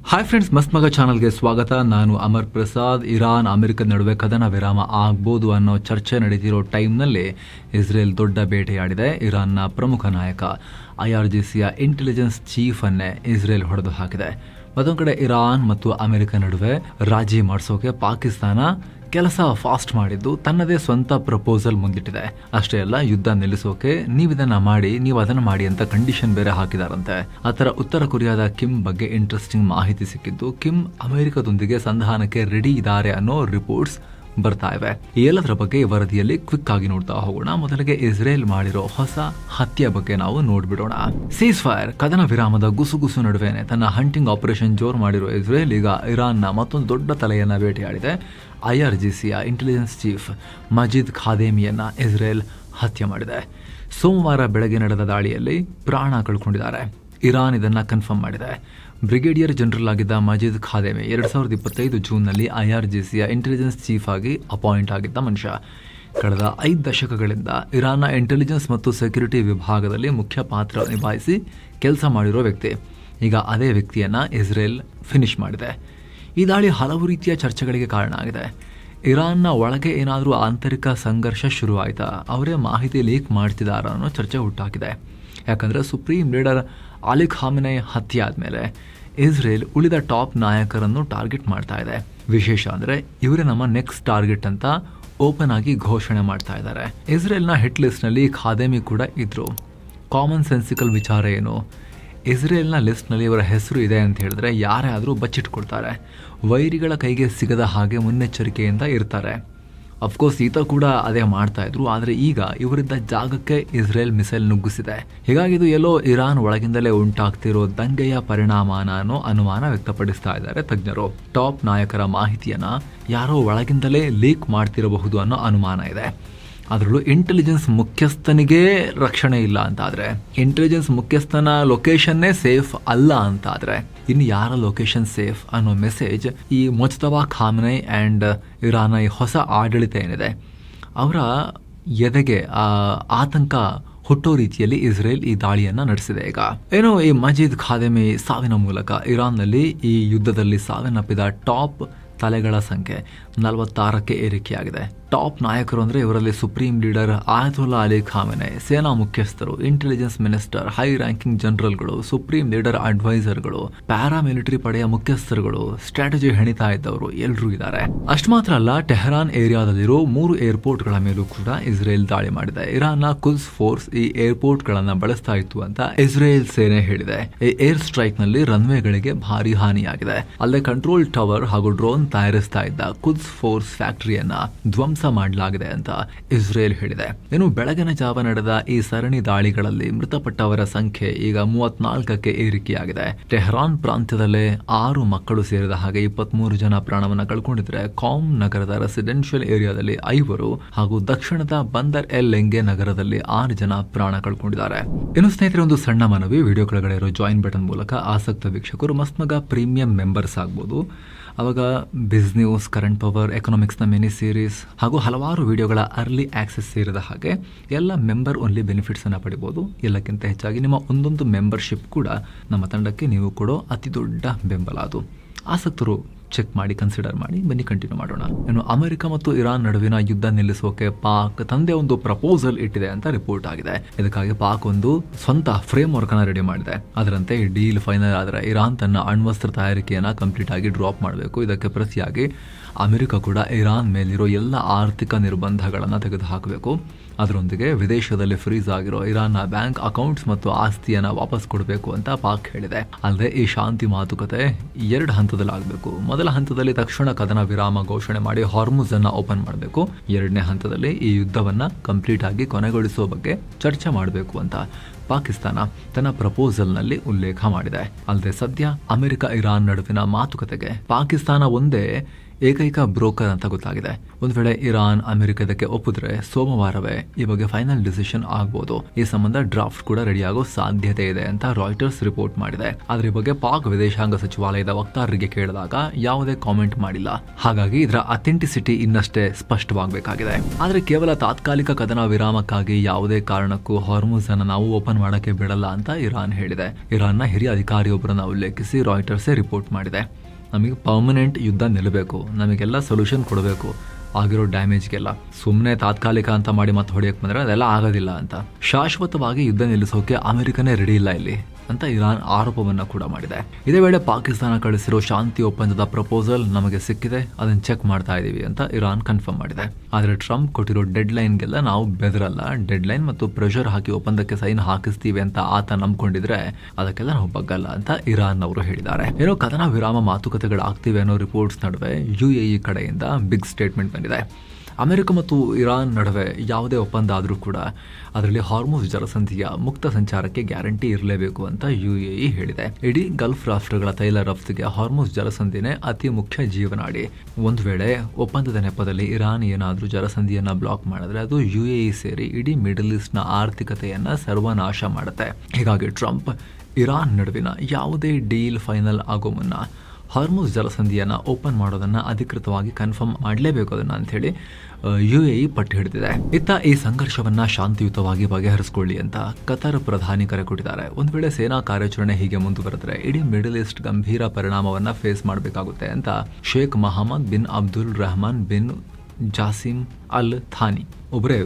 Hi friends, ಮಸ್ತ್ ಮಗ ಚಾನಲ್ಗೆ ಸ್ವಾಗತ. ನಾನು ಅಮರ್ ಪ್ರಸಾದ್. ಇರಾನ್ ಅಮೆರಿಕ ನಡುವೆ ಕದನ ವಿರಾಮ ಆಗ್ಬೋದು ಅನ್ನೋ ಚರ್ಚೆ ನಡೀತಿರೋ ಟೈಮ್ನಲ್ಲಿ ಇಸ್ರೇಲ್ ದೊಡ್ಡ ಬೇಟೆಯಾಡಿದೆ. ಇರಾನ್ನ ಪ್ರಮುಖ ನಾಯಕ IRGCಯ ಇಂಟೆಲಿಜೆನ್ಸ್ ಚೀಫ್ ಅನ್ನೇ ಇಸ್ರೇಲ್ ಹೊಡೆದು ಹಾಕಿದೆ. ಮತ್ತೊಂದು ಕಡೆ ಇರಾನ್ ಮತ್ತು ಅಮೆರಿಕ ನಡುವೆ ರಾಜಿ ಮಾಡಿಸೋಕೆ ಪಾಕಿಸ್ತಾನ ಕೆಲಸ ಫಾಸ್ಟ್ ಮಾಡಿದ್ದು ತನ್ನದೇ ಸ್ವಂತ ಪ್ರಪೋಸಲ್ ಮುಂದಿಟ್ಟಿದೆ. ಅಷ್ಟೇ ಅಲ್ಲ, ಯುದ್ಧ ನಿಲ್ಲಿಸೋಕೆ ನೀವಿದನ್ನ ಮಾಡಿ, ನೀವು ಅದನ್ನ ಮಾಡಿ ಅಂತ ಕಂಡೀಷನ್ ಬೇರೆ ಹಾಕಿದಾರಂತೆ. ಆ ಥರ ಉತ್ತರ ಕೊರಿಯಾದ ಕಿಮ್ ಬಗ್ಗೆ ಇಂಟ್ರೆಸ್ಟಿಂಗ್ ಮಾಹಿತಿ ಸಿಕ್ಕಿದ್ದು. ಕಿಮ್ ಅಮೆರಿಕದೊಂದಿಗೆ ಸಂಧಾನಕ್ಕೆ ರೆಡಿ ಇದ್ದಾರೆ ಅನ್ನೋ ರಿಪೋರ್ಟ್ಸ್ ಬರ್ತಾ ಇವೆ. ಈ ಎಲ್ಲದರ ಬಗ್ಗೆ ಈ ವರದಿಯಲ್ಲಿ ಕ್ವಿಕ್ ಆಗಿ ನೋಡ್ತಾ ಹೋಗೋಣ. ಮೊದಲಿಗೆ ಇಸ್ರೇಲ್ ಮಾಡಿರೋ ಹೊಸ ಹತ್ಯೆ ಬಗ್ಗೆ ನಾವು ನೋಡ್ಬಿಡೋಣ. ಸೀಸ್ ಫೈರ್, ಕದನ ವಿರಾಮದ ಗುಸುಗುಸು ನಡುವೆನೆ ತನ್ನ ಹಂಟಿಂಗ್ ಆಪರೇಷನ್ ಜೋರ್ ಮಾಡಿರೋ ಇಸ್ರೇಲ್ ಈಗ ಇರಾನ್ನ ಮತ್ತೊಂದು ದೊಡ್ಡ ತಲೆಯನ್ನ ಬೇಟೆಯಾಡಿದೆ. IRGCಯ ಇಂಟೆಲಿಜೆನ್ಸ್ ಚೀಫ್ ಮಜೀದ್ ಖಾದೇಮಿಯನ್ನ ಇಸ್ರೇಲ್ ಹತ್ಯೆ ಮಾಡಿದೆ. ಸೋಮವಾರ ಬೆಳಗ್ಗೆ ನಡೆದ ದಾಳಿಯಲ್ಲಿ ಪ್ರಾಣ ಕಳ್ಕೊಂಡಿದ್ದಾರೆ. ಇರಾನ್ ಇದನ್ನ ಕನ್ಫರ್ಮ್ ಮಾಡಿದೆ. ಬ್ರಿಗೇಡಿಯರ್ ಜನರಲ್ ಆಗಿದ್ದ ಮಜೀದ್ ಖಾದೇಮಿ 2025 ಜೂನ್ನಲ್ಲಿ IRGCಯ ಇಂಟೆಲಿಜೆನ್ಸ್ ಚೀಫ್ ಆಗಿ ಅಪಾಯಿಂಟ್ ಆಗಿದ್ದ ಮನುಷ್ಯ. ಕಳೆದ 5 ದಶಕಗಳಿಂದ ಇರಾನ್ನ ಇಂಟೆಲಿಜೆನ್ಸ್ ಮತ್ತು ಸೆಕ್ಯೂರಿಟಿ ವಿಭಾಗದಲ್ಲಿ ಮುಖ್ಯ ಪಾತ್ರ ನಿಭಾಯಿಸಿ ಕೆಲಸ ಮಾಡಿರೋ ವ್ಯಕ್ತಿ. ಈಗ ಅದೇ ವ್ಯಕ್ತಿಯನ್ನ ಇಸ್ರೇಲ್ ಫಿನಿಶ್ ಮಾಡಿದೆ. ಈ ದಾಳಿ ಹಲವು ರೀತಿಯ ಚರ್ಚೆಗಳಿಗೆ ಕಾರಣ ಆಗಿದೆ. ಇರಾನ್ನ ಒಳಗೆ ಏನಾದರೂ ಆಂತರಿಕ ಸಂಘರ್ಷ ಶುರುವಾಯಿತಾ, ಅವರೇ ಮಾಹಿತಿ ಲೀಕ್ ಮಾಡ್ತಿದ್ದಾರ ಅನ್ನೋ ಚರ್ಚೆ ಹುಟ್ಟಾಕಿದೆ. ಯಾಕಂದರೆ ಸುಪ್ರೀಂ ಲೀಡರ್ ಅಲಿ ಖಾಮೆನಿ ಹತ್ಯೆ ಆದಮೇಲೆ ಇಸ್ರೇಲ್ ಉಳಿದ ಟಾಪ್ ನಾಯಕರನ್ನು ಟಾರ್ಗೆಟ್ ಮಾಡ್ತಾ ಇದೆ. ವಿಶೇಷ ಅಂದರೆ ಇವರೇ ನಮ್ಮ ನೆಕ್ಸ್ಟ್ ಟಾರ್ಗೆಟ್ ಅಂತ ಓಪನ್ ಆಗಿ ಘೋಷಣೆ ಮಾಡ್ತಾ ಇದ್ದಾರೆ. ಇಸ್ರೇಲ್ನ ಹಿಟ್ ಲಿಸ್ಟ್ನಲ್ಲಿ ಖಾದೇಮಿ ಕೂಡ ಇದ್ರು. ಕಾಮನ್ ಸೆನ್ಸಿಕಲ್ ವಿಚಾರ ಏನು, ಇಸ್ರೇಲ್ನ ಲಿಸ್ಟ್ನಲ್ಲಿ ಇವರ ಹೆಸರು ಇದೆ ಅಂತ ಹೇಳಿದ್ರೆ ಯಾರೇ ಆದರೂ ಬಚ್ಚಿಟ್ಕೊಳ್ತಾರೆ. ವೈರಿಗಳ ಕೈಗೆ ಸಿಗದ ಹಾಗೆ ಮುನ್ನೆಚ್ಚರಿಕೆಯಿಂದ ಇರ್ತಾರೆ. ಅಫ್ಕೋರ್ಸ್ ಈತ ಕೂಡ ಅದೇ ಮಾಡ್ತಾ ಇದ್ರು. ಆದರೆ ಈಗ ಇವರಿದ್ದ ಜಾಗಕ್ಕೆ ಇಸ್ರೇಲ್ ಮಿಸೈಲ್ ನುಗ್ಗಿಸಿದೆ. ಹೀಗಾಗಿ ಇದು ಎಲ್ಲೋ ಇರಾನ್ ಒಳಗಿಂದಲೇ ಉಂಟಾಗ್ತಿರೋ ದಂಗೆಯ ಪರಿಣಾಮನ ಅನ್ನೋ ಅನುಮಾನ ವ್ಯಕ್ತಪಡಿಸ್ತಾ ಇದ್ದಾರೆ ತಜ್ಞರು. ಟಾಪ್ ನಾಯಕರ ಮಾಹಿತಿಯನ್ನ ಯಾರೋ ಒಳಗಿಂದಲೇ ಲೀಕ್ ಮಾಡ್ತಿರಬಹುದು ಅನ್ನೋ ಅನುಮಾನ ಇದೆ. ಅದರಲ್ಲೂ ಇಂಟೆಲಿಜೆನ್ಸ್ ಮುಖ್ಯಸ್ಥನಿಗೆ ರಕ್ಷಣೆ ಇಲ್ಲ ಅಂತಾದರೆ, ಇಂಟೆಲಿಜೆನ್ಸ್ ಮುಖ್ಯಸ್ಥನ ಲೊಕೇಶನ್ನೇ ಸೇಫ್ ಅಲ್ಲ ಅಂತಾದರೆ, ಇನ್ನು ಯಾರ ಲೊಕೇಶನ್ ಸೇಫ್ ಅನ್ನೋ ಮೆಸೇಜ್ ಈ ಮುಜ್ತಬಾ ಖಾಮೆನಿ ಆ್ಯಂಡ್ ಇರಾನ್ನ ಈ ಹೊಸ ಆಡಳಿತ ಏನಿದೆ ಅವರ ಎದೆಗೆ ಆತಂಕ ಹುಟ್ಟೋ ರೀತಿಯಲ್ಲಿ ಇಸ್ರೇಲ್ ಈ ದಾಳಿಯನ್ನು ನಡೆಸಿದೆ. ಈಗ ಏನೋ ಈ ಮಜೀದ್ ಖಾದೇಮಿ ಸಾವಿನ ಮೂಲಕ ಇರಾನ್ನಲ್ಲಿ ಈ ಯುದ್ಧದಲ್ಲಿ ಸಾವನ್ನಪ್ಪಿದ ಟಾಪ್ ತಲೆಗಳ ಸಂಖ್ಯೆ 46ಕ್ಕೆ ಏರಿಕೆಯಾಗಿದೆ. ಟಾಪ್ ನಾಯಕರು ಅಂದರೆ ಇವರಲ್ಲಿ supreme leader Ayatollah Ali Khamenei, ಸೇನಾ ಮುಖ್ಯಸ್ಥರು, ಇಂಟೆಲಿಜೆನ್ಸ್ ಮಿನಿಸ್ಟರ್, ಹೈ ರ್ಯಾಂಕಿಂಗ್ ಜನರಲ್ಗಳು, ಸುಪ್ರೀಂ ಲೀಡರ್ ಅಡ್ವೈಸರ್ಗಳು, ಪ್ಯಾರಾಮಿಲಿಟರಿ ಪಡೆಯ ಮುಖ್ಯಸ್ಥರುಗಳು, ಸ್ಟ್ರಾಟಜಿ ಹೆಣಿತಾ ಇದ್ದವರು ಎಲ್ಲರೂ ಇದ್ದಾರೆ. ಅಷ್ಟು ಮಾತ್ರ ಅಲ್ಲ, ಟೆಹರಾನ್ ಏರಿಯಾದಲ್ಲಿರೋ 3 ಏರ್ಪೋರ್ಟ್ಗಳ ಮೇಲೂ ಕೂಡ ಇಸ್ರೇಲ್ ದಾಳಿ ಮಾಡಿದೆ. ಇರಾನ್ನ ಕುದ್ಸ್ ಫೋರ್ಸ್ ಈ ಏರ್ಪೋರ್ಟ್ಗಳನ್ನು ಬಳಸ್ತಾ ಇತ್ತು ಅಂತ ಇಸ್ರೇಲ್ ಸೇನೆ ಹೇಳಿದೆ. ಈ ಏರ್ ಸ್ಟ್ರೈಕ್ ನಲ್ಲಿ ರನ್ವೇಗಳಿಗೆ ಭಾರಿ ಹಾನಿಯಾಗಿದೆ. ಅಲ್ಲದೆ ಕಂಟ್ರೋಲ್ ಟವರ್ ಹಾಗೂ ಡ್ರೋನ್ ತಯಾರಿಸ್ತಾ ಇದ್ದ ಕುದ್ಸ್ ಫೋರ್ಸ್ ಫ್ಯಾಕ್ಟರಿಯನ್ನ ಧ್ವಂಸ ಮಾಡಲಾಗಿದೆ ಅಂತ ಇಸ್ರೇಲ್ ಹೇಳಿದೆ. ಇನ್ನು ಬೆಳಗಿನ ಜಾವ ನಡೆದ ಈ ಸರಣಿ ದಾಳಿಗಳಲ್ಲಿ ಮೃತಪಟ್ಟವರ ಸಂಖ್ಯೆ ಈಗ 34ಕ್ಕೆ ಏರಿಕೆಯಾಗಿದೆ. ಟೆಹರಾನ್ ಪ್ರಾಂತ್ಯದಲ್ಲೇ 6 ಮಕ್ಕಳು ಸೇರಿದ ಹಾಗೆ 23 ಜನ ಪ್ರಾಣವನ್ನ ಕಳ್ಕೊಂಡಿದ್ರೆ, ಕಾಮ್ ನಗರದ ರೆಸಿಡೆನ್ಷಿಯಲ್ ಏರಿಯಾದಲ್ಲಿ 5 ಹಾಗೂ ದಕ್ಷಿಣದ ಬಂದರ್ ಎಲ್ ಲೆಂಗೆ ನಗರದಲ್ಲಿ 6 ಜನ ಪ್ರಾಣ ಕಳ್ಕೊಂಡಿದ್ದಾರೆ. ಇನ್ನು ಸ್ನೇಹಿತರೆ, ಒಂದು ಸಣ್ಣ ಮನವಿ, ವಿಡಿಯೋ ಕೆಳಗಡೆ ಇರೋ ಜಾಯಿನ್ ಬಟನ್ ಮೂಲಕ ಆಸಕ್ತ ವೀಕ್ಷಕರು ಮಸ್ತ್ಮಗ ಪ್ರೀಮಿಯಂ ಮೆಂಬರ್ಸ್ ಆಗ್ಬೋದು. ಅವಾಗ ಬಿಸ್ ನ್ಯೂಸ್, ಕರೆಂಟ್ ಪವರ್, ಎಕನಾಮಿಕ್ಸ್ನ ಮಿನಿ ಸೀರೀಸ್ ಹಾಗೂ ಹಲವಾರು ವಿಡಿಯೋಗಳ ಅರ್ಲಿ ಆಕ್ಸೆಸ್ ಸೇರಿದ ಹಾಗೆ ಎಲ್ಲ ಮೆಂಬರ್ ಓನ್ಲಿ ಬೆನಿಫಿಟ್ಸನ್ನು ಪಡಿಬೋದು. ಎಲ್ಲಕ್ಕಿಂತ ಹೆಚ್ಚಾಗಿ ನಿಮ್ಮ ಒಂದೊಂದು ಮೆಂಬರ್ಶಿಪ್ ಕೂಡ ನಮ್ಮ ತಂಡಕ್ಕೆ ನೀವು ಕೊಡೋ ಅತಿ ದೊಡ್ಡ ಬೆಂಬಲ. ಅದು ಆಸಕ್ತರು ಚೆಕ್ ಮಾಡಿ, ಕನ್ಸಿಡರ್ ಮಾಡಿ, ಬನ್ನಿ ಕಂಟಿನ್ಯೂ ಮಾಡೋಣ. ಇನ್ನು ಅಮೆರಿಕ ಮತ್ತು ಇರಾನ್ ನಡುವಿನ ಯುದ್ಧ ನಿಲ್ಲಿಸೋಕೆ ಪಾಕ್ ತಂದೆ ಒಂದು ಪ್ರಪೋಸಲ್ ಇಟ್ಟಿದೆ ಅಂತ ರಿಪೋರ್ಟ್ ಆಗಿದೆ. ಇದಕ್ಕಾಗಿ ಪಾಕ್ ಒಂದು ಸ್ವಂತ ಫ್ರೇಮ್ ವರ್ಕ್ ಅನ್ನ ರೆಡಿ ಮಾಡಿದೆ. ಅದರಂತೆ ಈ ಡೀಲ್ ಫೈನಲ್ ಆದರೆ ಇರಾನ್ ತನ್ನ ಅಣ್ವಸ್ತ್ರ ತಯಾರಿಕೆಯನ್ನ ಕಂಪ್ಲೀಟ್ ಆಗಿ ಡ್ರಾಪ್ ಮಾಡಬೇಕು. ಇದಕ್ಕೆ ಪ್ರತಿಯಾಗಿ ಅಮೆರಿಕ ಕೂಡ ಇರಾನ್ ಮೇಲಿರೋ ಎಲ್ಲ ಆರ್ಥಿಕ ನಿರ್ಬಂಧಗಳನ್ನು ತೆಗೆದುಹಾಕಬೇಕು. ಅದರೊಂದಿಗೆ ವಿದೇಶದಲ್ಲಿ ಫ್ರೀಸ್ ಆಗಿರೋ ಇರಾನ್ನ ಬ್ಯಾಂಕ್ ಅಕೌಂಟ್ಸ್ ಮತ್ತು ಆಸ್ತಿಯನ್ನು ವಾಪಸ್ ಕೊಡಬೇಕು ಅಂತ ಪಾಕ್ ಹೇಳಿದೆ. ಅಲ್ಲದೆ ಈ ಶಾಂತಿ ಮಾತುಕತೆ 2 ಹಂತದಲ್ಲಿ ಆಗಬೇಕು. ಮೊದಲ ಹಂತದಲ್ಲಿ ತಕ್ಷಣ ಕದನ ವಿರಾಮ ಘೋಷಣೆ ಮಾಡಿ ಹಾರ್ಮುಜ್ ಅನ್ನ ಓಪನ್ ಮಾಡಬೇಕು. 2ನೇ ಹಂತದಲ್ಲಿ ಈ ಯುದ್ಧವನ್ನ ಕಂಪ್ಲೀಟ್ ಆಗಿ ಕೊನೆಗೊಳಿಸುವ ಬಗ್ಗೆ ಚರ್ಚೆ ಮಾಡಬೇಕು ಅಂತ ಪಾಕಿಸ್ತಾನ ತನ್ನ ಪ್ರಪೋಸಲ್ನಲ್ಲಿ ಉಲ್ಲೇಖ ಮಾಡಿದೆ. ಅಲ್ಲದೆ ಸದ್ಯ ಅಮೆರಿಕ ಇರಾನ್ ನಡುವಿನ ಮಾತುಕತೆಗೆ ಪಾಕಿಸ್ತಾನ ಒಂದೇ ಏಕೈಕ ಬ್ರೋಕರ್ ಅಂತ ಗೊತ್ತಾಗಿದೆ. ಒಂದು ವೇಳೆ ಇರಾನ್ ಅಮೆರಿಕದಕ್ಕೆ ಒಪ್ಪಿದ್ರೆ ಸೋಮವಾರವೇ ಈ ಬಗ್ಗೆ ಫೈನಲ್ ಡಿಸಿಷನ್ ಆಗ್ಬೋದು. ಈ ಸಂಬಂಧ ಡ್ರಾಫ್ಟ್ ಕೂಡ ರೆಡಿ ಆಗೋ ಸಾಧ್ಯತೆ ಇದೆ ಅಂತ ರಾಯ್ಟರ್ಸ್ ರಿಪೋರ್ಟ್ ಮಾಡಿದೆ. ಆದ್ರೆ ಈ ಬಗ್ಗೆ ಪಾಕ್ ವಿದೇಶಾಂಗ ಸಚಿವಾಲಯದ ವಕ್ತಾರರಿಗೆ ಕೇಳಿದಾಗ ಯಾವುದೇ ಕಾಮೆಂಟ್ ಮಾಡಿಲ್ಲ. ಹಾಗಾಗಿ ಇದರ ಅಥೆಂಟಿಸಿಟಿ ಇನ್ನಷ್ಟೇ ಸ್ಪಷ್ಟವಾಗಬೇಕಾಗಿದೆ. ಆದ್ರೆ ಕೇವಲ ತಾತ್ಕಾಲಿಕ ಕದನ ವಿರಾಮಕ್ಕಾಗಿ ಯಾವುದೇ ಕಾರಣಕ್ಕೂ ಹಾರ್ಮುಜ್ ಅನ್ನು ನಾವು ಓಪನ್ ಮಾಡಕ್ಕೆ ಬಿಡಲ್ಲ ಅಂತ ಇರಾನ್ ಹೇಳಿದೆ. ಇರಾನ್ನ ಹಿರಿಯ ಅಧಿಕಾರಿಯೊಬ್ಬರನ್ನ ಉಲ್ಲೇಖಿಸಿ ರಾಯ್ಟರ್ಸ್ ರಿಪೋರ್ಟ್ ಮಾಡಿದೆ. ನಮಗೆ ಪರ್ಮನೆಂಟ್ ಯುದ್ಧ ನಿಲ್ಲಬೇಕು, ನಮಗೆಲ್ಲ ಸೊಲ್ಯೂಷನ್ ಕೊಡಬೇಕು ಆಗಿರೋ ಡ್ಯಾಮೇಜ್ಗೆಲ್ಲ. ಸುಮ್ಮನೆ ತಾತ್ಕಾಲಿಕ ಅಂತ ಮಾಡಿ ಮತ್ತೆ ಹೊಡೆಯಕ್ಕೆ ಬಂದರೆ ಅದೆಲ್ಲ ಆಗೋದಿಲ್ಲ ಅಂತ. ಶಾಶ್ವತವಾಗಿ ಯುದ್ಧ ನಿಲ್ಲಿಸೋಕೆ ಅಮೆರಿಕನೇ ರೆಡಿ ಇಲ್ಲ ಇಲ್ಲಿ ಅಂತ ಇರಾನ್ ಆರೋಪವನ್ನ ಕೂಡ ಮಾಡಿದೆ. ಇದೇ ವೇಳೆ ಪಾಕಿಸ್ತಾನ ಕಳಿಸಿರೋ ಶಾಂತಿ ಒಪ್ಪಂದದ ಪ್ರಪೋಸಲ್ ನಮಗೆ ಸಿಕ್ಕಿದೆ, ಅದನ್ನ ಚೆಕ್ ಮಾಡ್ತಾ ಇದೀವಿ ಅಂತ ಇರಾನ್ ಕನ್ಫರ್ಮ್ ಮಾಡಿದೆ. ಆದ್ರೆ ಟ್ರಂಪ್ ಕೊಟ್ಟಿರೋ ಡೆಡ್ ಲೈನ್ಗೆಲ್ಲ ನಾವು ಬೆದರಲ್ಲ, ಡೆಡ್ ಲೈನ್ ಮತ್ತು ಪ್ರೆಷರ್ ಹಾಕಿ ಒಪ್ಪಂದಕ್ಕೆ ಸೈನ್ ಹಾಕಿಸ್ತೀವಿ ಅಂತ ಆತ ನಂಬ್ಕೊಂಡಿದ್ರೆ ಅದಕ್ಕೆಲ್ಲ ನಾವು ಬಗ್ಗಲ್ಲ ಅಂತ ಇರಾನ್ ಅವರು ಹೇಳಿದ್ದಾರೆ. ಏನೋ ಕದನ ವಿರಾಮ ಮಾತುಕತೆಗಳಾಗ್ತಿವೆ ಅನ್ನೋ ರಿಪೋರ್ಟ್ಸ್ ನಡುವೆ UAE ಕಡೆಯಿಂದ ಬಿಗ್ ಸ್ಟೇಟ್ಮೆಂಟ್ ಬಂದಿದೆ. ಅಮೆರಿಕ ಮತ್ತು ಇರಾನ್ ನಡುವೆ ಯಾವುದೇ ಒಪ್ಪಂದ ಆದರೂ ಕೂಡ ಅದರಲ್ಲಿ ಹಾರ್ಮುಜ್ ಜಲಸಂಧಿಯ ಮುಕ್ತ ಸಂಚಾರಕ್ಕೆ ಗ್ಯಾರಂಟಿ ಇರಲೇಬೇಕು ಅಂತ UAE ಹೇಳಿದೆ. ಇಡೀ ಗಲ್ಫ್ ರಾಷ್ಟ್ರಗಳ ತೈಲ ರಫ್ತಿಗೆ ಹಾರ್ಮುಜ್ ಜಲಸಂಧಿನೇ ಅತಿ ಮುಖ್ಯ ಜೀವನಾಡಿ. ಒಂದು ವೇಳೆ ಒಪ್ಪಂದದ ನೆಪದಲ್ಲಿ ಇರಾನ್ ಏನಾದರೂ ಜಲಸಂಧಿಯನ್ನ ಬ್ಲಾಕ್ ಮಾಡಿದ್ರೆ ಅದು UAE ಸೇರಿ ಇಡೀ ಮಿಡಲ್ ಈಸ್ಟ್ನ ಆರ್ಥಿಕತೆಯನ್ನ ಸರ್ವನಾಶ ಮಾಡುತ್ತೆ. ಹೀಗಾಗಿ ಟ್ರಂಪ್ ಇರಾನ್ ನಡುವಿನ ಯಾವುದೇ ಡೀಲ್ ಫೈನಲ್ ಆಗೋ ಮುನ್ನ ಹಾರ್ಮುಜ್ ಜಲಸಂಧಿಯನ್ನು ಓಪನ್ ಮಾಡೋದನ್ನು ಅಧಿಕೃತವಾಗಿ ಕನ್ಫರ್ಮ್ ಮಾಡಲೇಬೇಕು ಅದನ್ನು ಅಂಥೇಳಿ UAE ಪಟ್ಟು ಹಿಡಿದಿದೆ. ಇತ್ತ ಈ ಸಂಘರ್ಷವನ್ನ ಶಾಂತಿಯುತವಾಗಿ ಬಗೆಹರಿಸಿಕೊಳ್ಳಿ ಅಂತ ಕತಾರ್ ಪ್ರಧಾನಿ ಕರೆ ಕೊಟ್ಟಿದ್ದಾರೆ. ಒಂದು ವೇಳೆ ಸೇನಾ ಕಾರ್ಯಾಚರಣೆ ಹೀಗೆ ಮುಂದುವರೆದರೆ ಇಡೀ ಮಿಡಲ್ ಈಸ್ಟ್ ಗಂಭೀರ ಪರಿಣಾಮವನ್ನ ಫೇಸ್ ಮಾಡಬೇಕಾಗುತ್ತೆ ಅಂತ Sheikh Mohammed bin Abdul Rahman bin Jassim Al Thani ಒಬ್ಬರೇ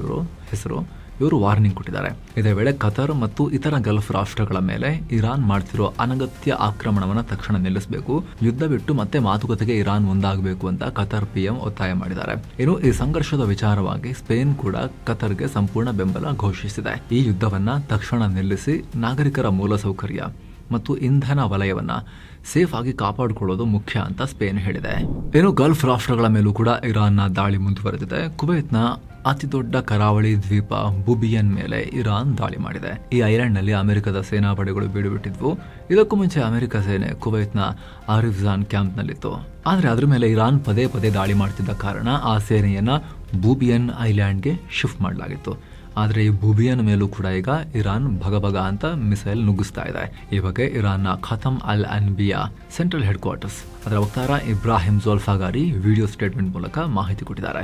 ಇವರು ವಾರ್ನಿಂಗ್ ಕೊಟ್ಟಿದ್ದಾರೆ. ಇದೇ ವೇಳೆ ಕತಾರ್ ಮತ್ತು ಇತರ ಗಲ್ಫ್ ರಾಷ್ಟ್ರಗಳ ಮೇಲೆ ಇರಾನ್ ಮಾಡ್ತಿರೋ ಅನಗತ್ಯ ಆಕ್ರಮಣವನ್ನು ತಕ್ಷಣ ನಿಲ್ಲಿಸಬೇಕು, ಯುದ್ಧ ಬಿಟ್ಟು ಮತ್ತೆ ಮಾತುಕತೆಗೆ ಇರಾನ್ ಮುಂದಾಗಬೇಕು ಅಂತ ಕತಾರ್ PM ಒತ್ತಾಯ ಮಾಡಿದ್ದಾರೆ. ಇನ್ನು ಈ ಸಂಘರ್ಷದ ವಿಚಾರವಾಗಿ ಸ್ಪೇನ್ ಕೂಡ ಕತಾರ್ಗೆ ಸಂಪೂರ್ಣ ಬೆಂಬಲ ಘೋಷಿಸಿದೆ. ಈ ಯುದ್ಧವನ್ನ ತಕ್ಷಣ ನಿಲ್ಲಿಸಿ ನಾಗರಿಕರ ಮೂಲಸೌಕರ್ಯ ಮತ್ತು ಇಂಧನ ವಲಯವನ್ನ ಸೇಫ್ ಆಗಿ ಕಾಪಾಡಿಕೊಳ್ಳೋದು ಮುಖ್ಯ ಅಂತ ಸ್ಪೇನ್ ಹೇಳಿದೆ. ಇನ್ನು ಗಲ್ಫ್ ರಾಷ್ಟ್ರಗಳ ಮೇಲೂ ಕೂಡ ಇರಾನ್ನ ದಾಳಿ ಮುಂದುವರೆದಿದೆ. ಕುವೈತ್ನ ಅತಿ ದೊಡ್ಡ ಕರಾವಳಿ ದ್ವೀಪ ಬುಬಿಯನ್ ಮೇಲೆ ಇರಾನ್ ದಾಳಿ ಮಾಡಿದೆ. ಈ ಐಲ್ಯಾಂಡ್ನಲ್ಲಿ ಅಮೆರಿಕದ ಸೇನಾ ಪಡೆಗಳು ಬೀಡುಬಿಟ್ಟಿದ್ವು. ಇದಕ್ಕೂ ಮುಂಚೆ ಅಮೆರಿಕ ಸೇನೆ ಕುವೈತ್ನ ಆರಿಫ್ಜಾನ್ ಕ್ಯಾಂಪ್ನಲ್ಲಿತ್ತು. ಆದರೆ ಅದರ ಮೇಲೆ ಇರಾನ್ ಪದೇ ಪದೇ ದಾಳಿ ಮಾಡ್ತಿದ್ದ ಕಾರಣ ಆ ಸೇನೆಯನ್ನ ಬೂಬಿಯನ್ ಐಲ್ಯಾಂಡ್ಗೆ ಶಿಫ್ಟ್ ಮಾಡಲಾಗಿತ್ತು. ಆದರೆ ಈ ಬೂಬಿಯನ್ ಮೇಲೂ ಕೂಡ ಈಗ ಇರಾನ್ ಭಗಭಗ ಅಂತ ಮಿಸೈಲ್ ನುಗ್ಗಿಸ್ತಾ ಇದೆ. ಈ ಬಗ್ಗೆ ಇರಾನ್ನ ಖತಮ್ ಅಲ್ ಅನ್ಬಿಯಾ ಸೆಂಟ್ರಲ್ ಹೆಡ್ ಕ್ವಾರ್ಟರ್ಸ್ ಅದರ ವಕ್ತಾರ ಇಬ್ರಾಹಿಂ ಜೋಲ್ಫಾಗಾರಿ ವಿಡಿಯೋ ಸ್ಟೇಟ್ಮೆಂಟ್ ಮೂಲಕ ಮಾಹಿತಿ ಕೊಟ್ಟಿದ್ದಾರೆ.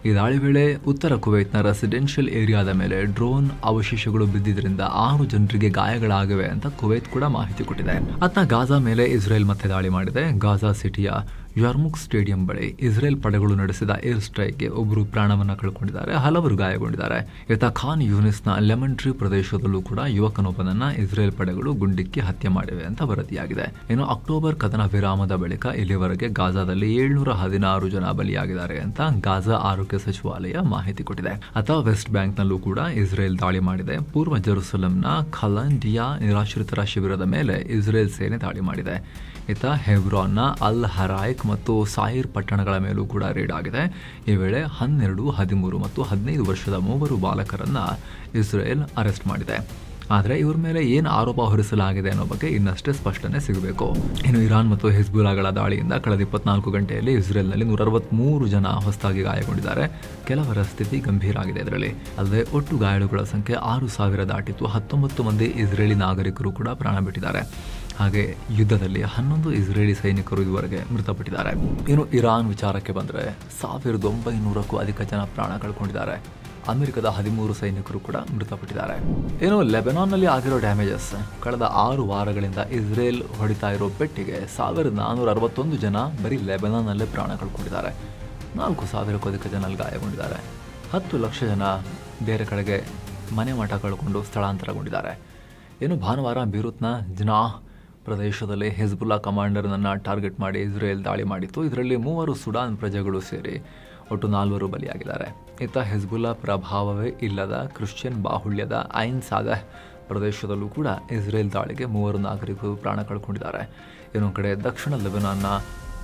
ಈ ದಾಳಿ ವೇಳೆ ಉತ್ತರ ಕುವೈತ್ನ ರೆಸಿಡೆನ್ಷಿಯಲ್ ಏರಿಯಾದ ಮೇಲೆ ಡ್ರೋನ್ ಅವಶೇಷಗಳು ಬಿದ್ದಿದ್ದರಿಂದ 6 ಜನರಿಗೆ ಗಾಯಗಳಾಗಿವೆ ಅಂತ ಕುವೈತ್ ಕೂಡ ಮಾಹಿತಿ ಕೊಟ್ಟಿದೆ. ಅತ್ತ ಗಾಜಾ ಮೇಲೆ ಇಸ್ರೇಲ್ ಮತ್ತೆ ದಾಳಿ ಮಾಡಿದೆ. ಗಾಜಾ ಸಿಟಿಯ ಯಾರ್ಮುಕ್ ಸ್ಟೇಡಿಯಂ ಬಳಿ ಇಸ್ರೇಲ್ ಪಡೆಗಳು ನಡೆಸಿದ ಏರ್ ಸ್ಟ್ರೈಕ್ಗೆ ಒಬ್ಬರು ಪ್ರಾಣವನ್ನು ಕಳ್ಕೊಂಡಿದ್ದಾರೆ, ಹಲವರು ಗಾಯಗೊಂಡಿದ್ದಾರೆ. ಇತ್ತ ಖಾನ್ ಯೂನಿಸ್ನ ಲೆಮನ್ ಟ್ರೀ ಪ್ರದೇಶದಲ್ಲೂ ಕೂಡ ಯುವಕನೊಬ್ಬನನ್ನ ಇಸ್ರೇಲ್ ಪಡೆಗಳು ಗುಂಡಿಕ್ಕಿ ಹತ್ಯೆ ಮಾಡಿವೆ ಅಂತ ವರದಿಯಾಗಿದೆ. ಇನ್ನು ಅಕ್ಟೋಬರ್ ಕದನ ವಿರಾಮದ ಬಳಿಕ ಇಲ್ಲಿವರೆಗೆ ಗಾಜಾದಲ್ಲಿ 716 ಜನ ಬಲಿಯಾಗಿದ್ದಾರೆ ಅಂತ ಗಾಜಾ ಆರೋಗ್ಯ ಸಚಿವಾಲಯ ಮಾಹಿತಿ ಕೊಟ್ಟಿದೆ. ಅಥವಾ ವೆಸ್ಟ್ ಬ್ಯಾಂಕ್ನಲ್ಲೂ ಕೂಡ ಇಸ್ರೇಲ್ ದಾಳಿ ಮಾಡಿದೆ. ಪೂರ್ವ ಜೆರುಸಲೆಂನ ಖಲಂಡಿಯಾ ನಿರಾಶ್ರಿತರ ಶಿಬಿರದ ಮೇಲೆ ಇಸ್ರೇಲ್ ಸೇನೆ ದಾಳಿ ಮಾಡಿದೆ. ಇತ್ತ ಹೆಬ್ರಾನ್ನ ಅಲ್ ಹರಾಯ್ಕ್ ಮತ್ತು ಸಾಯಿರ್ ಪಟ್ಟಣಗಳ ಮೇಲೂ ಕೂಡ ರೇಡ್ ಆಗಿದೆ. ಈ ವೇಳೆ 12, 13 ಮತ್ತು 15 ವರ್ಷದ 3 ಬಾಲಕರನ್ನ ಇಸ್ರೇಲ್ ಅರೆಸ್ಟ್ ಮಾಡಿದೆ. ಆದರೆ ಇವ್ರ ಮೇಲೆ ಏನು ಆರೋಪ ಹೊರಿಸಲಾಗಿದೆ ಅನ್ನೋ ಬಗ್ಗೆ ಇನ್ನಷ್ಟೇ ಸ್ಪಷ್ಟನೆ ಸಿಗಬೇಕು. ಇನ್ನು ಇರಾನ್ ಮತ್ತು ಹಿಜ್ಬುಲ್ಲಾಗಳ ದಾಳಿಯಿಂದ ಕಳೆದ 24 ಗಂಟೆಯಲ್ಲಿ ಇಸ್ರೇಲ್ನಲ್ಲಿ 163 ಜನ ಹೊಸದಾಗಿ ಗಾಯಗೊಂಡಿದ್ದಾರೆ. ಕೆಲವರ ಸ್ಥಿತಿ ಗಂಭೀರ ಆಗಿದೆ. ಇದರಲ್ಲಿ ಅಲ್ಲದೆ ಒಟ್ಟು ಗಾಯಾಳುಗಳ ಸಂಖ್ಯೆ 6,000 ದಾಟಿತ್ತು. 19 ಮಂದಿ ಇಸ್ರೇಲಿ ನಾಗರಿಕರು ಕೂಡ ಪ್ರಾಣ ಬಿಟ್ಟಿದ್ದಾರೆ. ಹಾಗೆ ಯುದ್ಧದಲ್ಲಿ 11 ಇಸ್ರೇಲಿ ಸೈನಿಕರು ಇದುವರೆಗೆ ಮೃತಪಟ್ಟಿದ್ದಾರೆ. ಇನ್ನು ಇರಾನ್ ವಿಚಾರಕ್ಕೆ ಬಂದರೆ 1900ಕ್ಕೂ ಅಧಿಕ ಜನ ಪ್ರಾಣ ಕಳ್ಕೊಂಡಿದ್ದಾರೆ. ಅಮೆರಿಕದ 13 ಸೈನಿಕರು ಕೂಡ ಮೃತಪಟ್ಟಿದ್ದಾರೆ. ಏನು ಲೆಬನಾನ್ನಲ್ಲಿ ಆಗಿರೋ ಡ್ಯಾಮೇಜಸ್ ಕಳೆದ 6 ವಾರಗಳಿಂದ ಇಸ್ರೇಲ್ ಹೊಡಿತಾ ಇರೋ ಪೆಟ್ಟಿಗೆ 1461 ಜನ ಬರೀ ಲೆಬನಾನ್ನಲ್ಲೇ ಪ್ರಾಣ ಕಳ್ಕೊಂಡಿದ್ದಾರೆ. 4,000ಕ್ಕೂ ಅಧಿಕ ಜನ ಅಲ್ಲಿ ಗಾಯಗೊಂಡಿದ್ದಾರೆ. 10 ಲಕ್ಷ ಜನ ಬೇರೆ ಕಡೆಗೆ ಮನೆ ಮಠ ಕಳ್ಕೊಂಡು ಸ್ಥಳಾಂತರಗೊಂಡಿದ್ದಾರೆ. ಏನು ಭಾನುವಾರ ಬೀರುತ್ನ ಜನಾಹ್ ಪ್ರದೇಶದಲ್ಲಿ ಹಿಜ್ಬುಲ್ಲಾ ಕಮಾಂಡರ್ನನ್ನು ಟಾರ್ಗೆಟ್ ಮಾಡಿ ಇಸ್ರೇಲ್ ದಾಳಿ ಮಾಡಿತ್ತು. ಇದರಲ್ಲಿ 3 ಸುಡಾನ್ ಪ್ರಜೆಗಳು ಸೇರಿ ಒಟ್ಟು 4 ಬಲಿಯಾಗಿದ್ದಾರೆ. ಇತ್ತ ಹಿಜ್ಬುಲ್ಲಾ ಪ್ರಭಾವವೇ ಇಲ್ಲದ ಕ್ರಿಶ್ಚಿಯನ್ ಬಾಹುಳ್ಯದ ಐನ್ ಸಾದಹ್ ಪ್ರದೇಶದಲ್ಲೂ ಕೂಡ ಇಸ್ರೇಲ್ ದಾಳಿಗೆ 3 ನಾಗರಿಕರು ಪ್ರಾಣ ಕಳ್ಕೊಂಡಿದ್ದಾರೆ. ಇನ್ನೊಂದು ಕಡೆ ದಕ್ಷಿಣ ಲೆಬನಾನ್ನ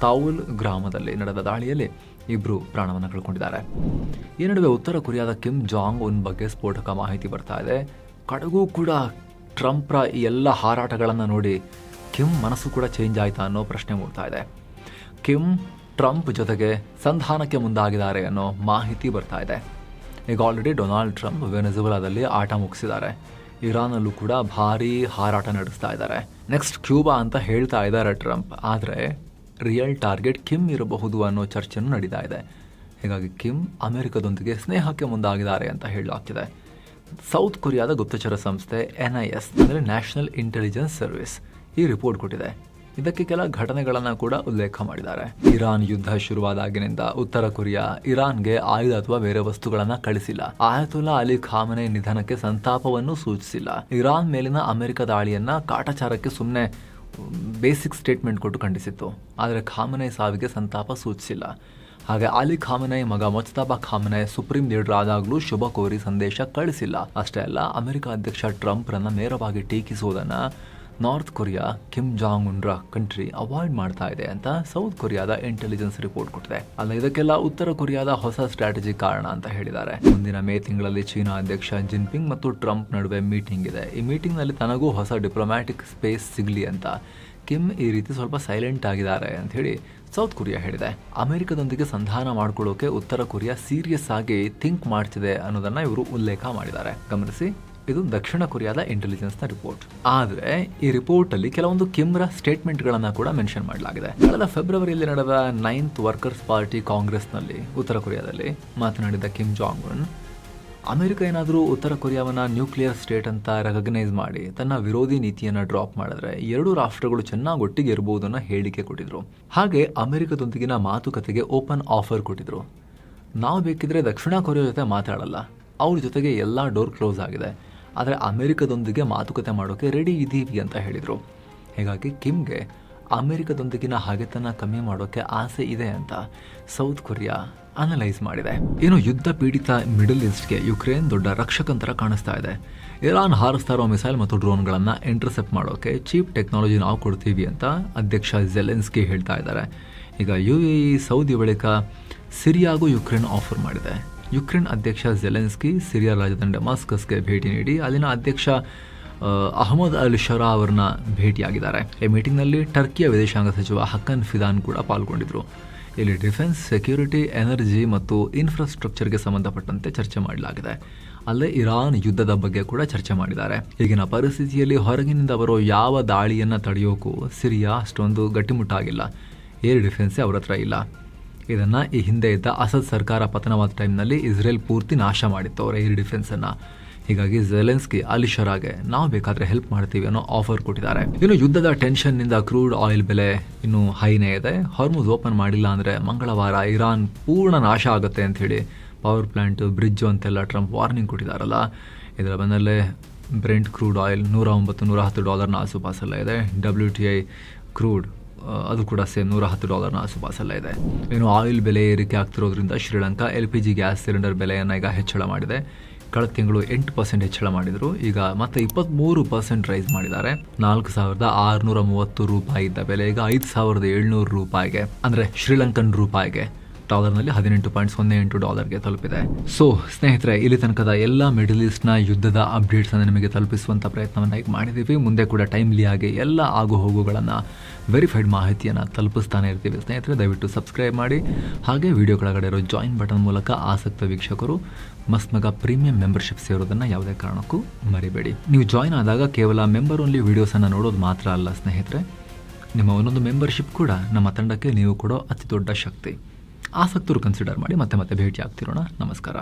ತಾವುಲ್ ಗ್ರಾಮದಲ್ಲಿ ನಡೆದ ದಾಳಿಯಲ್ಲಿ 2 ಪ್ರಾಣವನ್ನು ಕಳ್ಕೊಂಡಿದ್ದಾರೆ. ಈ ನಡುವೆ ಉತ್ತರ ಕೊರಿಯಾದ ಕಿಮ್ ಜಾಂಗ್ ಉನ್ ಬಗ್ಗೆ ಸ್ಫೋಟಕ ಮಾಹಿತಿ ಬರ್ತಾ ಇದೆ. ಕಡೆಗೂ ಕೂಡ ಟ್ರಂಪ್ರ ಈ ಎಲ್ಲ ಹಾರಾಟಗಳನ್ನು ನೋಡಿ ಕಿಮ್ ಮನಸ್ಸು ಕೂಡ ಚೇಂಜ್ ಆಯ್ತಾ ಅನ್ನೋ ಪ್ರಶ್ನೆ ಮೂಡ್ತಾ ಇದೆ. ಕಿಮ್ ಟ್ರಂಪ್ ಜೊತೆಗೆ ಸಂಧಾನಕ್ಕೆ ಮುಂದಾಗಿದ್ದಾರೆ ಅನ್ನೋ ಮಾಹಿತಿ ಬರ್ತಾ ಇದೆ. ಈಗ ಆಲ್ರೆಡಿ ಡೊನಾಲ್ಡ್ ಟ್ರಂಪ್ ವೆನೆಜುವೆಲಾದಲ್ಲಿ ಆಟ ಮುಗಿಸಿದ್ದಾರೆ. ಇರಾನಲ್ಲೂ ಕೂಡ ಭಾರೀ ಹಾರಾಟ ನಡೆಸ್ತಾ ಇದ್ದಾರೆ. ನೆಕ್ಸ್ಟ್ ಕ್ಯೂಬಾ ಅಂತ ಹೇಳ್ತಾ ಇದ್ದಾರೆ ಟ್ರಂಪ್. ಆದರೆ ರಿಯಲ್ ಟಾರ್ಗೆಟ್ ಕಿಮ್ ಇರಬಹುದು ಅನ್ನೋ ಚರ್ಚೆನೂ ನಡೀತಾ ಇದೆ. ಹೀಗಾಗಿ ಕಿಮ್ ಅಮೆರಿಕದೊಂದಿಗೆ ಸ್ನೇಹಕ್ಕೆ ಮುಂದಾಗಿದ್ದಾರೆ ಅಂತ ಹೇಳಲಾಗ್ತಿದೆ. ಸೌತ್ ಕೊರಿಯಾದ ಗುಪ್ತಚರ ಸಂಸ್ಥೆ NIS ಅಂದರೆ ನ್ಯಾಷನಲ್ ಇಂಟೆಲಿಜೆನ್ಸ್ ಸರ್ವಿಸ್ ಈ ರಿಪೋರ್ಟ್ ಕೊಟ್ಟಿದೆ. ಇದಕ್ಕೆ ಕೆಲ ಘಟನೆಗಳನ್ನು ಕೂಡ ಉಲ್ಲೇಖ ಮಾಡಿದ್ದಾರೆ. ಇರಾನ್ ಯುದ್ಧ ಶುರುವಾದಾಗಿನಿಂದ ಉತ್ತರ ಕೊರಿಯಾ ಇರಾನ್ಗೆ ಆಯುಧ ಅಥವಾ ಬೇರೆ ವಸ್ತುಗಳನ್ನು ಕಳಿಸಿಲ್ಲ. ಆಯತುಲ್ಲಾ ಅಲಿ ಖಾಮೆನಿ ನಿಧನಕ್ಕೆ ಸಂತಾಪವನ್ನು ಸೂಚಿಸಿಲ್ಲ. ಇರಾನ್ ಮೇಲಿನ ಅಮೆರಿಕ ದಾಳಿಯನ್ನ ಕಾಟಾಚಾರಕ್ಕೆ ಸುಮ್ಮನೆ ಬೇಸಿಕ್ ಸ್ಟೇಟ್ಮೆಂಟ್ ಕೊಟ್ಟು ಖಂಡಿಸಿತ್ತು. ಆದರೆ ಖಾಮೆನಿ ಸಾವಿಗೆ ಸಂತಾಪ ಸೂಚಿಸಿಲ್ಲ. ಹಾಗೆ ಅಲಿ ಖಾಮೆನಿ ಮಗ ಮುಜ್ತಬಾ ಖಾಮೆನಿ ಸುಪ್ರೀಂ ಲೀಡರ್ ಆದಾಗಲೂ ಶುಭ ಕೋರಿ ಸಂದೇಶ ಕಳಿಸಿಲ್ಲ. ಅಷ್ಟೇ ಅಲ್ಲ, ಅಮೆರಿಕ ಅಧ್ಯಕ್ಷ ಟ್ರಂಪ್ ರನ್ನ ನೇರವಾಗಿ ಟೀಕಿಸುವುದನ್ನ ನಾರ್ತ್ ಕೊರಿಯಾ ಕಿಮ್ ಜಾಂಗ್ ಉನ್ರ ಕಂಟ್ರಿ ಅವಾಯ್ಡ್ ಮಾಡ್ತಾ ಇದೆ ಅಂತ ಸೌತ್ ಕೊರಿಯಾದ ಇಂಟೆಲಿಜೆನ್ಸ್ ರಿಪೋರ್ಟ್ ಕೊಟ್ಟಿದೆ. ಅಲ್ಲ, ಇದಕ್ಕೆಲ್ಲ ಉತ್ತರ ಕೊರಿಯಾದ ಹೊಸ ಸ್ಟ್ರಾಟಜಿ ಕಾರಣ ಅಂತ ಹೇಳಿದ್ದಾರೆ. ಮುಂದಿನ ಮೇ ತಿಂಗಳಲ್ಲಿ ಚೀನಾ ಅಧ್ಯಕ್ಷ ಜಿನ್ಪಿಂಗ್ ಮತ್ತು ಟ್ರಂಪ್ ನಡುವೆ ಮೀಟಿಂಗ್ ಇದೆ. ಈ ಮೀಟಿಂಗ್ ನಲ್ಲಿ ತನಗೂ ಹೊಸ ಡಿಪ್ಲೊಮ್ಯಾಟಿಕ್ ಸ್ಪೇಸ್ ಸಿಗಲಿ ಅಂತ ಕಿಮ್ ಈ ರೀತಿ ಸ್ವಲ್ಪ ಸೈಲೆಂಟ್ ಆಗಿದ್ದಾರೆ ಅಂತ ಹೇಳಿ ಸೌತ್ ಕೊರಿಯಾ ಹೇಳಿದೆ. ಅಮೆರಿಕದೊಂದಿಗೆ ಸಂಧಾನ ಮಾಡ್ಕೊಳ್ಳೋಕೆ ಉತ್ತರ ಕೊರಿಯಾ ಸೀರಿಯಸ್ ಆಗಿ ಥಿಂಕ್ ಮಾಡ್ತಿದೆ ಅನ್ನೋದನ್ನ ಇವರು ಉಲ್ಲೇಖ ಮಾಡಿದ್ದಾರೆ. ಗಮನಿಸಿ, ಇದು ದಕ್ಷಿಣ ಕೊರಿಯಾದ ಇಂಟೆಲಿಜೆನ್ಸ್ನ ರಿಪೋರ್ಟ್. ಆದರೆ ಈ ರಿಪೋರ್ಟ್ ಅಲ್ಲಿ ಕೆಲವೊಂದು ಕಿಮ್ರ ಸ್ಟೇಟ್ಮೆಂಟ್ಗಳನ್ನು ಕೂಡ ಮೆನ್ಷನ್ ಮಾಡಲಾಗಿದೆ. ಕಳೆದ ಫೆಬ್ರವರಿಯಲ್ಲಿ ನಡೆದ 9th ವರ್ಕರ್ಸ್ ಪಾರ್ಟಿ ಕಾಂಗ್ರೆಸ್ನಲ್ಲಿ ಉತ್ತರ ಕೊರಿಯಾದಲ್ಲಿ ಮಾತನಾಡಿದ ಕಿಮ್ ಜಾಂಗ್ ಉನ್, ಅಮೆರಿಕ ಏನಾದರೂ ಉತ್ತರ ಕೊರಿಯಾವನ್ನ ನ್ಯೂಕ್ಲಿಯರ್ ಸ್ಟೇಟ್ ಅಂತ ರೆಕಗ್ನೈಸ್ ಮಾಡಿ ತನ್ನ ವಿರೋಧಿ ನೀತಿಯನ್ನು ಡ್ರಾಪ್ ಮಾಡಿದ್ರೆ ಎರಡೂ ರಾಷ್ಟ್ರಗಳು ಚೆನ್ನಾಗಿ ಒಟ್ಟಿಗೆ ಇರಬಹುದನ್ನ ಹೇಳಿಕೆ ಕೊಟ್ಟಿದ್ರು. ಹಾಗೆ ಅಮೆರಿಕದೊಂದಿಗಿನ ಮಾತುಕತೆಗೆ ಓಪನ್ ಆಫರ್ ಕೊಟ್ಟಿದ್ರು. ನಾವು ಬೇಕಿದ್ರೆ ದಕ್ಷಿಣ ಕೊರಿಯಾ ಜೊತೆ ಮಾತಾಡಲ್ಲ, ಅವ್ರ ಜೊತೆಗೆ ಎಲ್ಲ ಡೋರ್ ಕ್ಲೋಸ್ ಆಗಿದೆ, ಆದರೆ ಅಮೆರಿಕದೊಂದಿಗೆ ಮಾತುಕತೆ ಮಾಡೋಕೆ ರೆಡಿ ಇದ್ದೀವಿ ಅಂತ ಹೇಳಿದರು. ಹೀಗಾಗಿ ಕಿಮ್ಗೆ ಅಮೆರಿಕದೊಂದಿಗಿನ ಹಗೆತನ ಕಮ್ಮಿ ಮಾಡೋಕೆ ಆಸೆ ಇದೆ ಅಂತ ಸೌತ್ ಕೊರಿಯಾ ಅನಲೈಸ್ ಮಾಡಿದೆ. ಏನು ಯುದ್ಧ ಪೀಡಿತ ಮಿಡಲ್ ಈಸ್ಟ್ಗೆ ಯುಕ್ರೇನ್ ದೊಡ್ಡ ರಕ್ಷಕಂತರ ಕಾಣಿಸ್ತಾ ಇದೆ. ಇರಾನ್ ಹಾರಿಸ್ತಾ ಇರೋ ಮಿಸೈಲ್ ಮತ್ತು ಡ್ರೋನ್ಗಳನ್ನು ಇಂಟರ್ಸೆಪ್ಟ್ ಮಾಡೋಕೆ ಚೀಪ್ ಟೆಕ್ನಾಲಜಿ ನಾವು ಕೊಡ್ತೀವಿ ಅಂತ ಅಧ್ಯಕ್ಷ ಜೆಲೆನ್ಸ್ಕಿ ಹೇಳ್ತಾ ಇದ್ದಾರೆ. ಈಗ UAE ಸೌದಿ ಬಳಿಕ ಸಿರಿಯಾಗೂ ಯುಕ್ರೇನ್ ಆಫರ್ ಮಾಡಿದೆ. ಯುಕ್ರೇನ್ ಅಧ್ಯಕ್ಷ ಜೆಲೆನ್ಸ್ಕಿ ಸಿರಿಯಾ ರಾಜಧಾನಿ ಡಮಾಸ್ಕಸ್ಗೆ ಭೇಟಿ ನೀಡಿ ಅಲ್ಲಿನ ಅಧ್ಯಕ್ಷ ಅಹಮದ್ ಅಲ್ ಶರಾ ಅವರನ್ನ ಭೇಟಿಯಾಗಿದ್ದಾರೆ. ಈ ಮೀಟಿಂಗ್ನಲ್ಲಿ ಟರ್ಕಿಯ ವಿದೇಶಾಂಗ ಸಚಿವ ಹಕನ್ ಫಿದಾನ್ ಕೂಡ ಪಾಲ್ಗೊಂಡಿದ್ರು. ಇಲ್ಲಿ ಡಿಫೆನ್ಸ್, ಸೆಕ್ಯೂರಿಟಿ, ಎನರ್ಜಿ ಮತ್ತು ಇನ್ಫ್ರಾಸ್ಟ್ರಕ್ಚರ್ಗೆ ಸಂಬಂಧಪಟ್ಟಂತೆ ಚರ್ಚೆ ಮಾಡಲಾಗಿದೆ. ಅಲ್ಲೇ ಇರಾನ್ ಯುದ್ಧದ ಬಗ್ಗೆ ಕೂಡ ಚರ್ಚೆ ಮಾಡಿದ್ದಾರೆ. ಈಗಿನ ಪರಿಸ್ಥಿತಿಯಲ್ಲಿ ಹೊರಗಿನಿಂದ ಬರೋ ಯಾವ ದಾಳಿಯನ್ನು ತಡೆಯೋಕ್ಕೂ ಸಿರಿಯಾ ಅಷ್ಟೊಂದು ಗಟ್ಟಿಮುಟ್ಟಾಗಿಲ್ಲ. ಏರ್ ಡಿಫೆನ್ಸೇ ಅವ್ರ ಹತ್ರ ಇಲ್ಲ. ಇದನ್ನು ಈ ಹಿಂದೆ ಇದ್ದ ಅಸದ್ ಸರ್ಕಾರ ಪತನವಾದ ಟೈಮ್ನಲ್ಲಿ ಇಸ್ರೇಲ್ ಪೂರ್ತಿ ನಾಶ ಮಾಡಿತ್ತು ಅವರ ಏರ್ ಡಿಫೆನ್ಸನ್ನು. ಹೀಗಾಗಿ ಜೆಲೆನ್ಸ್ಕಿ ಅಲಿ ಶರಾಗೆ ನಾವು ಬೇಕಾದರೆ ಹೆಲ್ಪ್ ಮಾಡ್ತೀವಿ ಅನ್ನೋ ಆಫರ್ ಕೊಟ್ಟಿದ್ದಾರೆ. ಇನ್ನು ಯುದ್ಧದ ಟೆನ್ಷನ್ನಿಂದ ಕ್ರೂಡ್ ಆಯಿಲ್ ಬೆಲೆ ಇನ್ನೂ ಹೈನೇ ಇದೆ. ಹಾರ್ಮುಜ್ ಓಪನ್ ಮಾಡಿಲ್ಲ ಅಂದರೆ ಮಂಗಳವಾರ ಇರಾನ್ ಪೂರ್ಣ ನಾಶ ಆಗುತ್ತೆ ಅಂಥೇಳಿ ಪವರ್ ಪ್ಲಾಂಟ್, ಬ್ರಿಡ್ಜು ಅಂತೆಲ್ಲ ಟ್ರಂಪ್ ವಾರ್ನಿಂಗ್ ಕೊಟ್ಟಿದ್ದಾರಲ್ಲ. ಇದರ ಬೆನ್ನಲ್ಲೇ ಬ್ರೆಂಟ್ ಕ್ರೂಡ್ ಆಯಿಲ್ $109-110 ಆಸುಪಾಸಲ್ಲ ಇದೆ. WTI ಕ್ರೂಡ್ ಅದು ಕೂಡ ಸೇಮ್ $110 ಆಸುಪಾಸಲ್ಲ ಇದೆ. ಇನ್ನು ಆಯಿಲ್ ಬೆಲೆ ಏರಿಕೆ ಆಗ್ತಿರೋದ್ರಿಂದ ಶ್ರೀಲಂಕಾ LPG ಗ್ಯಾಸ್ ಸಿಲಿಂಡರ್ ಬೆಲೆಯನ್ನು ಈಗ ಹೆಚ್ಚಳ ಮಾಡಿದೆ. ಕಳೆದ ತಿಂಗಳು 8% ಹೆಚ್ಚಳ ಮಾಡಿದರು. ಈಗ ಮತ್ತೆ 23% ರೈಸ್ ಮಾಡಿದ್ದಾರೆ. $4,630 ಇದ್ದ ಬೆಲೆ ಈಗ $5,700 ಅಂದರೆ ಶ್ರೀಲಂಕನ್ ರೂಪಾಯಿಗೆ ಡಾಲರ್ನಲ್ಲಿ $18.08 ತಲುಪಿದೆ. ಸೊ ಸ್ನೇಹಿತರೆ, ಇಲ್ಲಿ ತನಕದ ಎಲ್ಲ ಮಿಡಲ್ ಈಸ್ಟ್ನ ಯುದ್ಧದ ಅಪ್ಡೇಟ್ಸನ್ನು ನಿಮಗೆ ತಲುಪಿಸುವಂಥ ಪ್ರಯತ್ನವನ್ನು ಈಗ ಮಾಡಿದ್ದೀವಿ. ಮುಂದೆ ಕೂಡ ಟೈಮ್ಲಿ ಆಗಿ ಎಲ್ಲ ಆಗು ಹೋಗುಗಳನ್ನು ವೆರಿಫೈಡ್ ಮಾಹಿತಿಯನ್ನು ತಲುಪಿಸ್ತಾನೆ ಇರ್ತೀವಿ. ಸ್ನೇಹಿತರೆ, ದಯವಿಟ್ಟು ಸಬ್ಸ್ಕ್ರೈಬ್ ಮಾಡಿ. ಹಾಗೆ ವಿಡಿಯೋ ಕೆಳಗಡೆ ಇರೋ ಜಾಯಿನ್ ಬಟನ್ ಮೂಲಕ ಆಸಕ್ತ ವೀಕ್ಷಕರು ಮಸ್ತ್ ಪ್ರೀಮಿಯಂ ಮೆಂಬರ್ಶಿಪ್ ಸೇರೋದನ್ನು ಯಾವುದೇ ಕಾರಣಕ್ಕೂ ಮರಿಬೇಡಿ. ನೀವು ಜಾಯಿನ್ ಆದಾಗ ಕೇವಲ ಮೆಂಬರ್ ಓನ್ಲಿ ವೀಡಿಯೋಸನ್ನು ನೋಡೋದು ಮಾತ್ರ ಅಲ್ಲ ಸ್ನೇಹಿತರೆ, ನಿಮ್ಮ ಒಂದೊಂದು ಮೆಂಬರ್ಶಿಪ್ ಕೂಡ ನಮ್ಮ ತಂಡಕ್ಕೆ ನೀವು ಕೊಡೋ ಅತಿ ದೊಡ್ಡ ಶಕ್ತಿ. ಆಸಕ್ತರು ಕನ್ಸಿಡರ್ ಮಾಡಿ. ಮತ್ತೆ ಭೇಟಿ ಆಗ್ತಿರೋಣ. ನಮಸ್ಕಾರ.